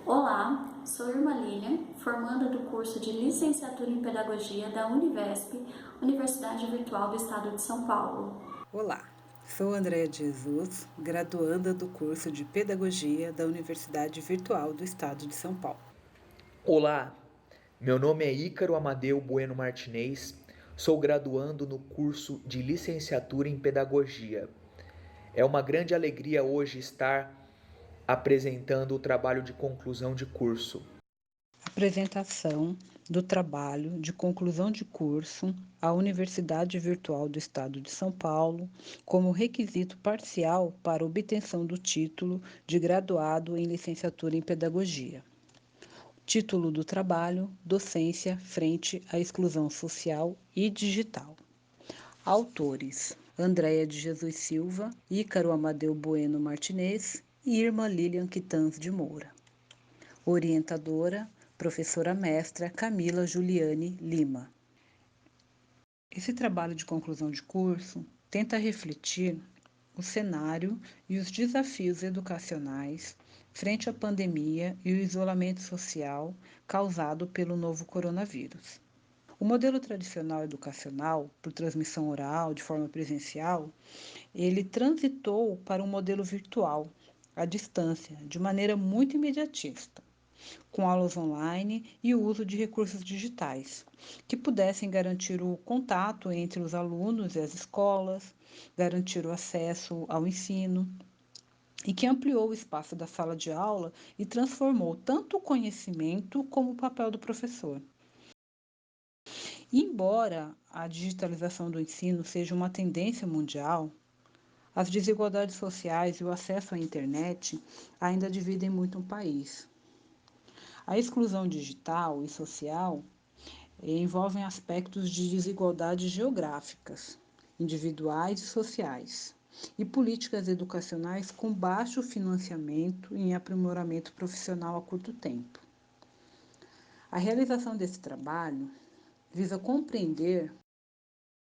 Olá, sou Irma Lilian, formanda do curso de Licenciatura em Pedagogia da Univesp, Universidade Virtual do Estado de São Paulo. Olá, sou Andréa de Jesus, graduanda do curso de Pedagogia da Universidade Virtual do Estado de São Paulo. Olá, meu nome é Ícaro Amadeu Bueno Martinez, sou graduando no curso de Licenciatura em Pedagogia. É uma grande alegria hoje estar apresentando o trabalho de conclusão de curso. Apresentação do trabalho de conclusão de curso à Universidade Virtual do Estado de São Paulo como requisito parcial para obtenção do título de graduado em Licenciatura em Pedagogia. Título do trabalho: Docência frente à exclusão social e digital. Autores: Andréa de Jesus Silva, Ícaro Amadeu Bueno Martinez e Irma Lilian Quitanz de Moura. Orientadora: professora mestra Camila Juliane Lima. Esse trabalho de conclusão de curso tenta refletir o cenário e os desafios educacionais frente à pandemia e o isolamento social causado pelo novo coronavírus. O modelo tradicional educacional, por transmissão oral, de forma presencial, ele transitou para um modelo virtual, à distância, de maneira muito imediatista, com aulas online e o uso de recursos digitais, que pudessem garantir o contato entre os alunos e as escolas, garantir o acesso ao ensino, e que ampliou o espaço da sala de aula e transformou tanto o conhecimento como o papel do professor. Embora a digitalização do ensino seja uma tendência mundial, as desigualdades sociais e o acesso à internet ainda dividem muito o país. A exclusão digital e social envolvem aspectos de desigualdades geográficas, individuais e sociais, e políticas educacionais com baixo financiamento e aprimoramento profissional a curto tempo. A realização desse trabalho visa compreender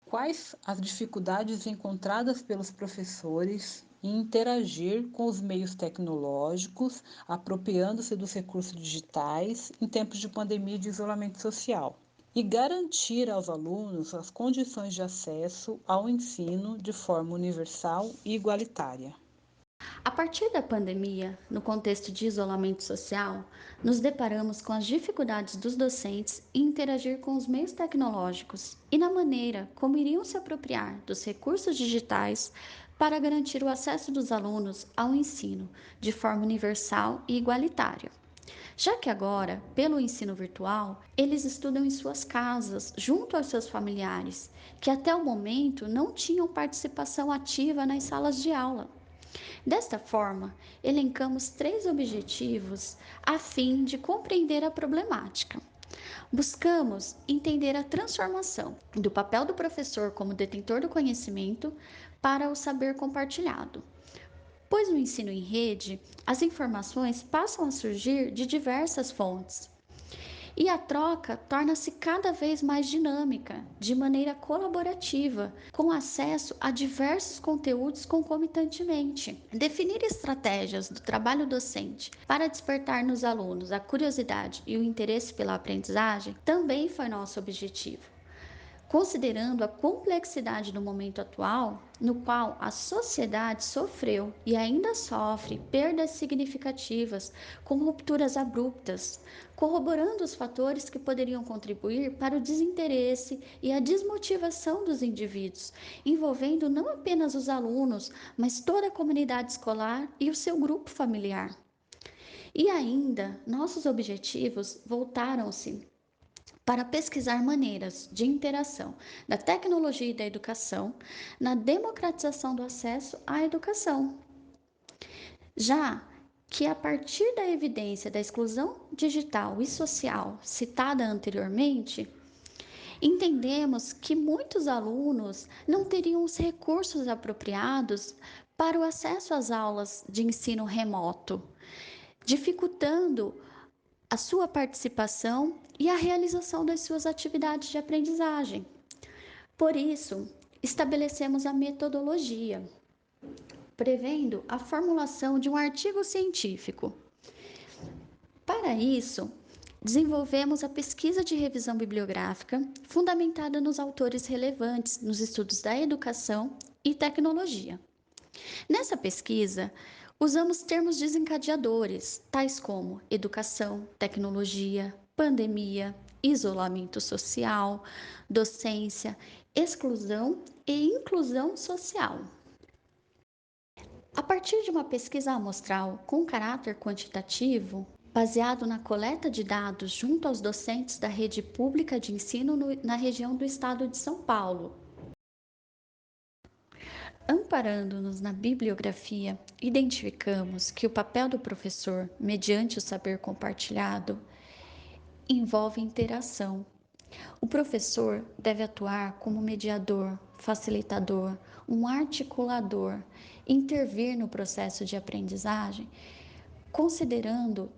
quais as dificuldades encontradas pelos professores em interagir com os meios tecnológicos, apropriando-se dos recursos digitais em tempos de pandemia e de isolamento social, e garantir aos alunos as condições de acesso ao ensino de forma universal e igualitária. A partir da pandemia, no contexto de isolamento social, nos deparamos com as dificuldades dos docentes em interagir com os meios tecnológicos e na maneira como iriam se apropriar dos recursos digitais para garantir o acesso dos alunos ao ensino de forma universal e igualitária. Já que agora, pelo ensino virtual, eles estudam em suas casas, junto aos seus familiares, que até o momento não tinham participação ativa nas salas de aula. Desta forma, elencamos 3 objetivos a fim de compreender a problemática. Buscamos entender a transformação do papel do professor como detentor do conhecimento para o saber compartilhado. Pois no ensino em rede, as informações passam a surgir de diversas fontes, e a troca torna-se cada vez mais dinâmica, de maneira colaborativa, com acesso a diversos conteúdos concomitantemente. Definir estratégias do trabalho docente para despertar nos alunos a curiosidade e o interesse pela aprendizagem também foi nosso objetivo. Considerando a complexidade do momento atual, no qual a sociedade sofreu e ainda sofre perdas significativas com rupturas abruptas, corroborando os fatores que poderiam contribuir para o desinteresse e a desmotivação dos indivíduos, envolvendo não apenas os alunos, mas toda a comunidade escolar e o seu grupo familiar. E ainda, nossos objetivos voltaram-se para pesquisar maneiras de interação da tecnologia e da educação na democratização do acesso à educação. Já que, a partir da evidência da exclusão digital e social citada anteriormente, entendemos que muitos alunos não teriam os recursos apropriados para o acesso às aulas de ensino remoto, dificultando a sua participação e a realização das suas atividades de aprendizagem. Por isso, estabelecemos a metodologia, prevendo a formulação de um artigo científico Para isso, desenvolvemos a pesquisa de revisão bibliográfica fundamentada nos autores relevantes nos estudos da educação e tecnologia. Nessa pesquisa, usamos termos desencadeadores, tais como educação, tecnologia, pandemia, isolamento social, docência, exclusão e inclusão social. A partir de uma pesquisa amostral com caráter quantitativo, baseado na coleta de dados junto aos docentes da rede pública de ensino na região do estado de São Paulo, amparando-nos na bibliografia, identificamos que o papel do professor, mediante o saber compartilhado, envolve interação. O professor deve atuar como mediador, facilitador, um articulador, intervir no processo de aprendizagem, considerando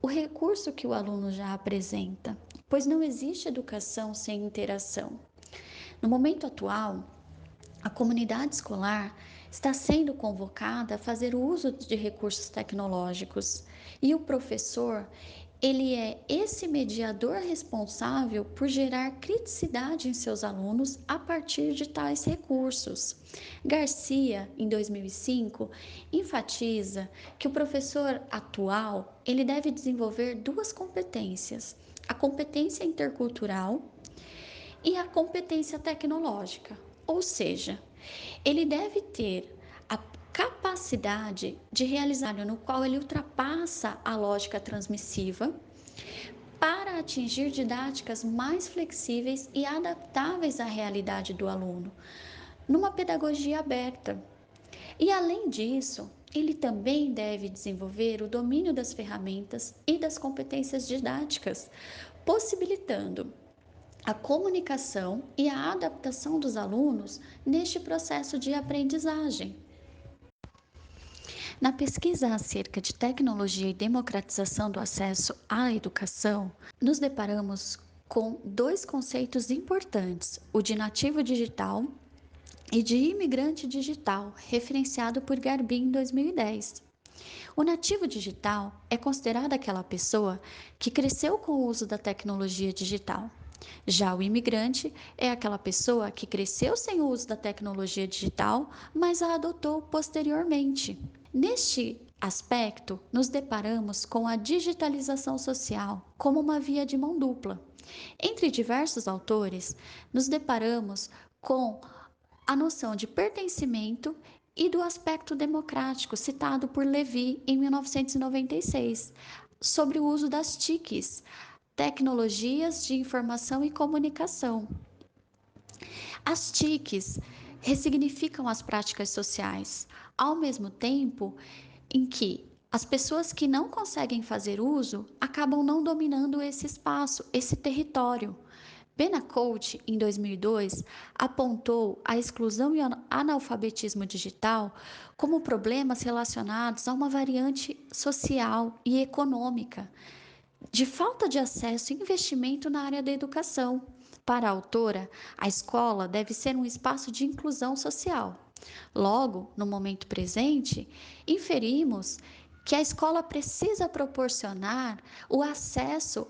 o recurso que o aluno já apresenta, pois não existe educação sem interação. No momento atual, a comunidade escolar está sendo convocada a fazer uso de recursos tecnológicos e o professor, ele é esse mediador responsável por gerar criticidade em seus alunos a partir de tais recursos. Garcia, em 2005, enfatiza que o professor atual, ele deve desenvolver duas competências: a competência intercultural e a competência tecnológica, ou seja, ele deve ter a capacidade de realizar no qual ele ultrapassa a lógica transmissiva para atingir didáticas mais flexíveis e adaptáveis à realidade do aluno, numa pedagogia aberta. E além disso, ele também deve desenvolver o domínio das ferramentas e das competências didáticas, possibilitando a comunicação e a adaptação dos alunos neste processo de aprendizagem. Na pesquisa acerca de tecnologia e democratização do acesso à educação, nos deparamos com dois conceitos importantes: o de nativo digital e de imigrante digital, referenciado por Garbin em 2010. O nativo digital é considerado aquela pessoa que cresceu com o uso da tecnologia digital. Já o imigrante é aquela pessoa que cresceu sem o uso da tecnologia digital, mas a adotou posteriormente. Neste aspecto, nos deparamos com a digitalização social como uma via de mão dupla. Entre diversos autores, nos deparamos com a noção de pertencimento e do aspecto democrático citado por Levi em 1996, sobre o uso das TICs, tecnologias de informação e comunicação. As TICs ressignificam as práticas sociais, ao mesmo tempo em que as pessoas que não conseguem fazer uso acabam não dominando esse espaço, esse território. Benacout, em 2002, apontou a exclusão e o analfabetismo digital como problemas relacionados a uma variante social e econômica, de falta de acesso e investimento na área da educação. Para a autora, a escola deve ser um espaço de inclusão social. Logo, no momento presente, inferimos que a escola precisa proporcionar o acesso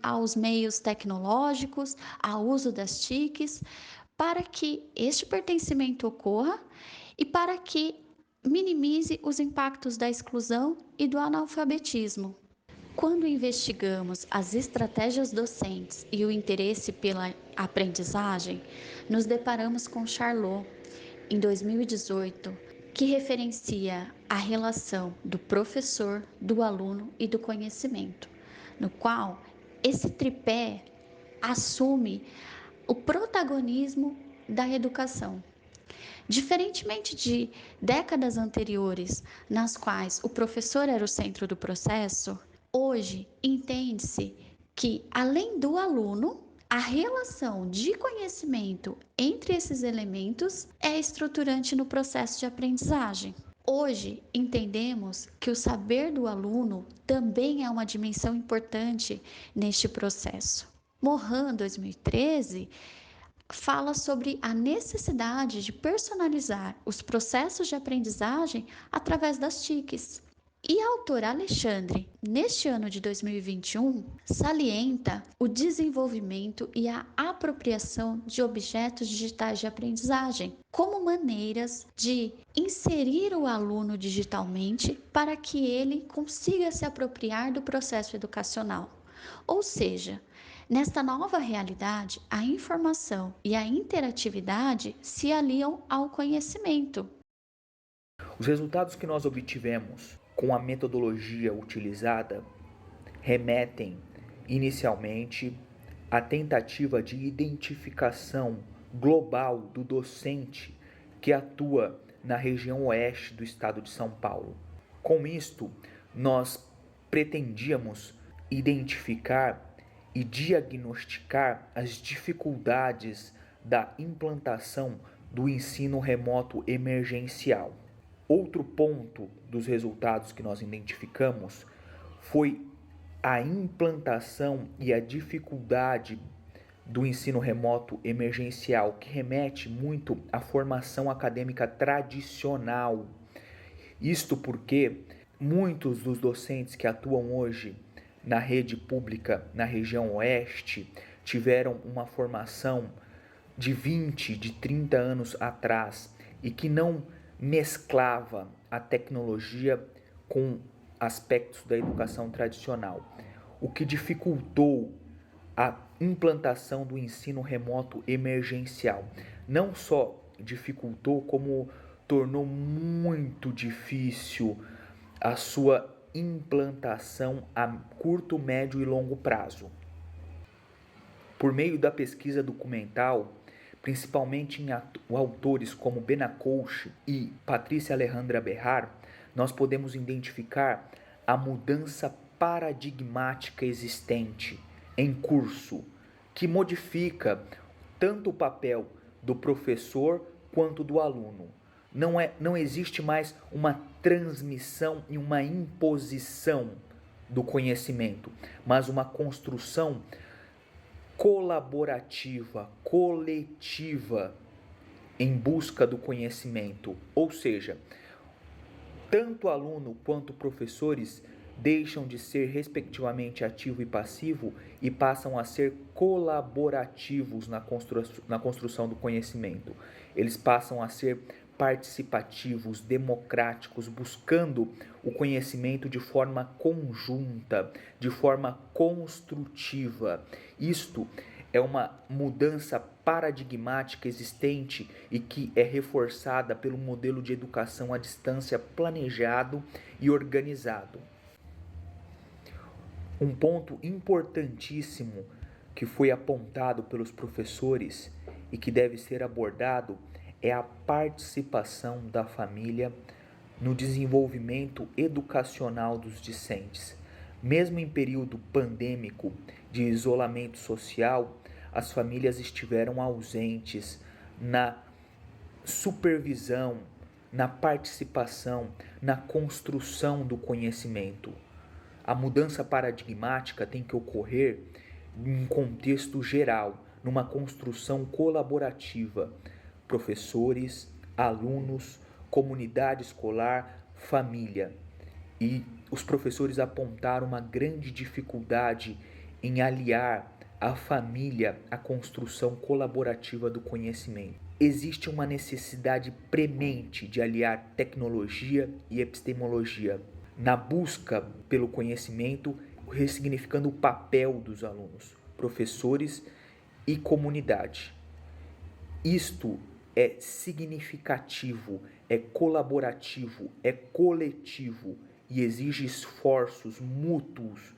aos meios tecnológicos, ao uso das TICs, para que este pertencimento ocorra e para que minimize os impactos da exclusão e do analfabetismo. Quando investigamos as estratégias docentes e o interesse pela aprendizagem, nos deparamos com Charlot, em 2018, que referencia a relação do professor, do aluno e do conhecimento, no qual esse tripé assume o protagonismo da educação. Diferentemente de décadas anteriores, nas quais o professor era o centro do processo, hoje entende-se que, além do aluno, a relação de conhecimento entre esses elementos é estruturante no processo de aprendizagem. Hoje, entendemos que o saber do aluno também é uma dimensão importante neste processo. Morin, 2013, fala sobre a necessidade de personalizar os processos de aprendizagem através das TICs. E a autora Alexandre, neste ano de 2021, salienta o desenvolvimento e a apropriação de objetos digitais de aprendizagem como maneiras de inserir o aluno digitalmente para que ele consiga se apropriar do processo educacional. Ou seja, nesta nova realidade, a informação e a interatividade se aliam ao conhecimento. Os resultados que nós obtivemos com a metodologia utilizada remetem inicialmente à tentativa de identificação global do docente que atua na região oeste do estado de São Paulo. Com isto, nós pretendíamos identificar e diagnosticar as dificuldades da implantação do ensino remoto emergencial. Outro ponto dos resultados que nós identificamos foi a implantação e a dificuldade do ensino remoto emergencial, que remete muito à formação acadêmica tradicional. Isto porque muitos dos docentes que atuam hoje na rede pública na região oeste tiveram uma formação de 20, de 30 anos atrás e que não mesclava a tecnologia com aspectos da educação tradicional, o que dificultou a implantação do ensino remoto emergencial. Não só dificultou, como tornou muito difícil a sua implantação a curto, médio e longo prazo. Por meio da pesquisa documental, principalmente em autores como Benacouche e Patrícia Alejandra Berrar, nós podemos identificar a mudança paradigmática existente em curso, que modifica tanto o papel do professor quanto do aluno. Não existe mais uma transmissão e uma imposição do conhecimento, mas uma construção colaborativa, coletiva, em busca do conhecimento. Ou seja, tanto aluno quanto professores deixam de ser respectivamente ativo e passivo e passam a ser colaborativos na construção do conhecimento. Eles passam a ser participativos, democráticos, buscando o conhecimento de forma conjunta, de forma construtiva. Isto é uma mudança paradigmática existente e que é reforçada pelo modelo de educação à distância planejado e organizado. Um ponto importantíssimo que foi apontado pelos professores e que deve ser abordado é a participação da família no desenvolvimento educacional dos discentes. Mesmo em período pandêmico de isolamento social, as famílias estiveram ausentes na supervisão, na participação, na construção do conhecimento. A mudança paradigmática tem que ocorrer em um contexto geral, numa construção colaborativa. Professores, alunos, comunidade escolar, família. E os professores apontaram uma grande dificuldade em aliar a família à construção colaborativa do conhecimento. Existe uma necessidade premente de aliar tecnologia e epistemologia na busca pelo conhecimento, ressignificando o papel dos alunos, professores e comunidade. Isto é significativo, é colaborativo, é coletivo e exige esforços mútuos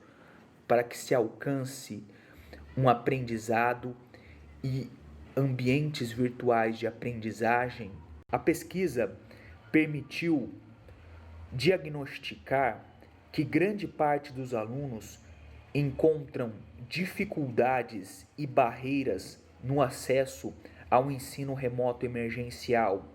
para que se alcance um aprendizado e ambientes virtuais de aprendizagem. A pesquisa permitiu diagnosticar que grande parte dos alunos encontram dificuldades e barreiras no acesso ao ensino remoto emergencial.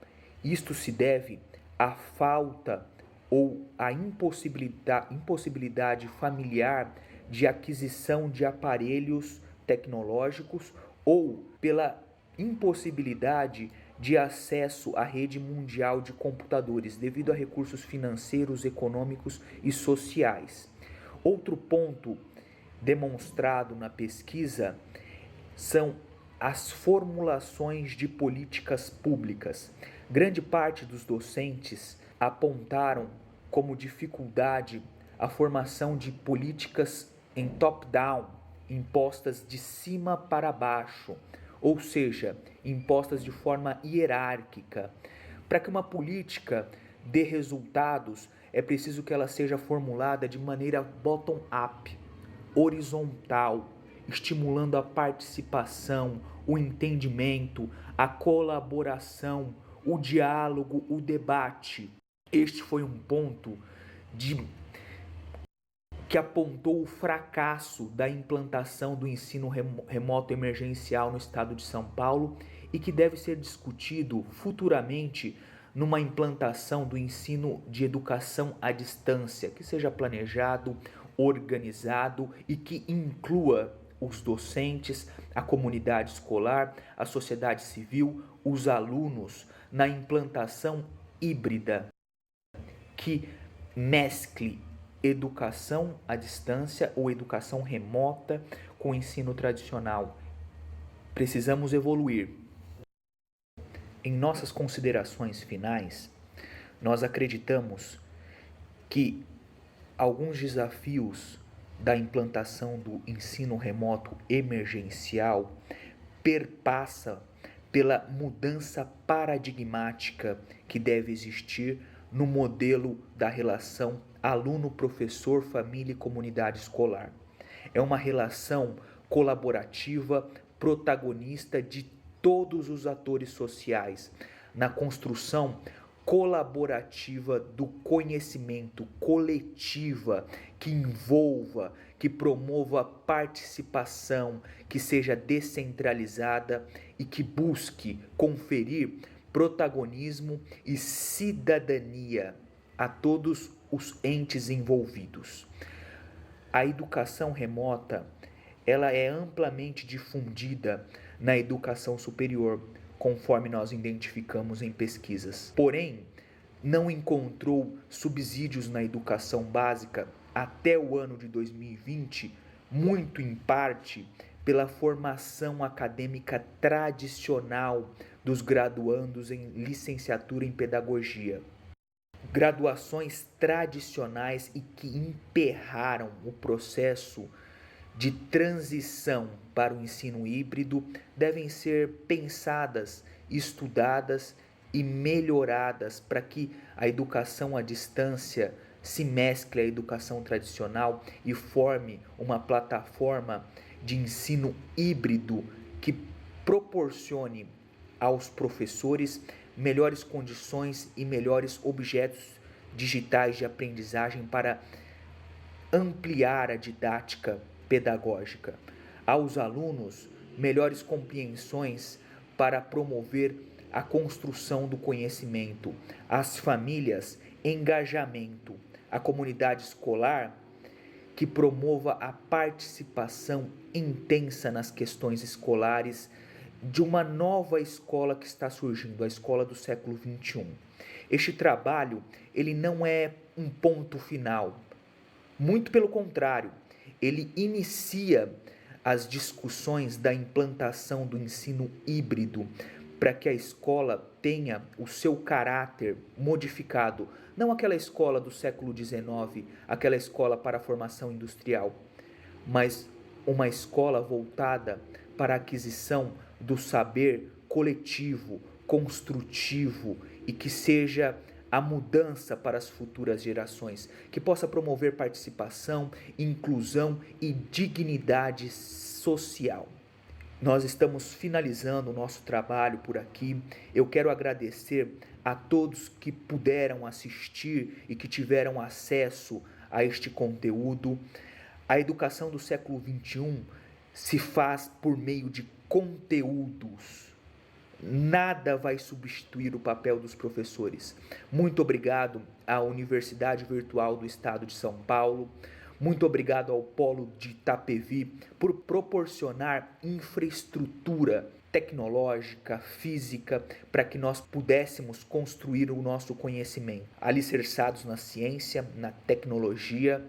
Isto se deve à falta ou à impossibilidade familiar de aquisição de aparelhos tecnológicos ou pela impossibilidade de acesso à rede mundial de computadores, devido a recursos financeiros, econômicos e sociais. Outro ponto demonstrado na pesquisa são as formulações de políticas públicas. Grande parte dos docentes apontaram como dificuldade a formação de políticas em top-down, impostas de cima para baixo, ou seja, impostas de forma hierárquica. Para que uma política dê resultados, é preciso que ela seja formulada de maneira bottom-up, horizontal, estimulando a participação, o entendimento, a colaboração, o diálogo, o debate. Este foi um ponto que apontou o fracasso da implantação do ensino remoto emergencial no estado de São Paulo e que deve ser discutido futuramente numa implantação do ensino de educação à distância, que seja planejado, organizado e que inclua os docentes, a comunidade escolar, a sociedade civil, os alunos, na implantação híbrida, que mescle educação à distância ou educação remota com ensino tradicional. Precisamos evoluir. Em nossas considerações finais, nós acreditamos que alguns desafios da implantação do ensino remoto emergencial perpassa pela mudança paradigmática que deve existir no modelo da relação aluno, professor, família e comunidade escolar. É uma relação colaborativa, protagonista de todos os atores sociais, na construção colaborativa do conhecimento, coletiva, que envolva, que promova a participação, que seja descentralizada e que busque conferir protagonismo e cidadania a todos os entes envolvidos. A educação remota, ela é amplamente difundida na educação superior, conforme nós identificamos em pesquisas. Porém, não encontrou subsídios na educação básica até o ano de 2020, muito em parte pela formação acadêmica tradicional dos graduandos em licenciatura em pedagogia. Graduações tradicionais e que emperraram o processo de transição para o ensino híbrido devem ser pensadas, estudadas e melhoradas para que a educação à distância se mescle à educação tradicional e forme uma plataforma de ensino híbrido que proporcione aos professores melhores condições e melhores objetos digitais de aprendizagem para ampliar a didática pedagógica. Aos alunos, melhores compreensões para promover a construção do conhecimento. Às famílias, engajamento. A comunidade escolar, que promova a participação intensa nas questões escolares de uma nova escola que está surgindo, a escola do século XXI. Este trabalho, ele não é um ponto final. Muito pelo contrário, ele inicia as discussões da implantação do ensino híbrido para que a escola tenha o seu caráter modificado, não aquela escola do século XIX, aquela escola para a formação industrial, mas uma escola voltada para a aquisição do saber coletivo, construtivo e que seja a mudança para as futuras gerações, que possa promover participação, inclusão e dignidade social. Nós estamos finalizando o nosso trabalho por aqui. Eu quero agradecer a todos que puderam assistir e que tiveram acesso a este conteúdo. A educação do século XXI se faz por meio de conteúdos. Nada vai substituir o papel dos professores. Muito obrigado à Universidade Virtual do Estado de São Paulo. Muito obrigado ao Polo de Itapevi por proporcionar infraestrutura tecnológica, física, para que nós pudéssemos construir o nosso conhecimento, alicerçados na ciência, na tecnologia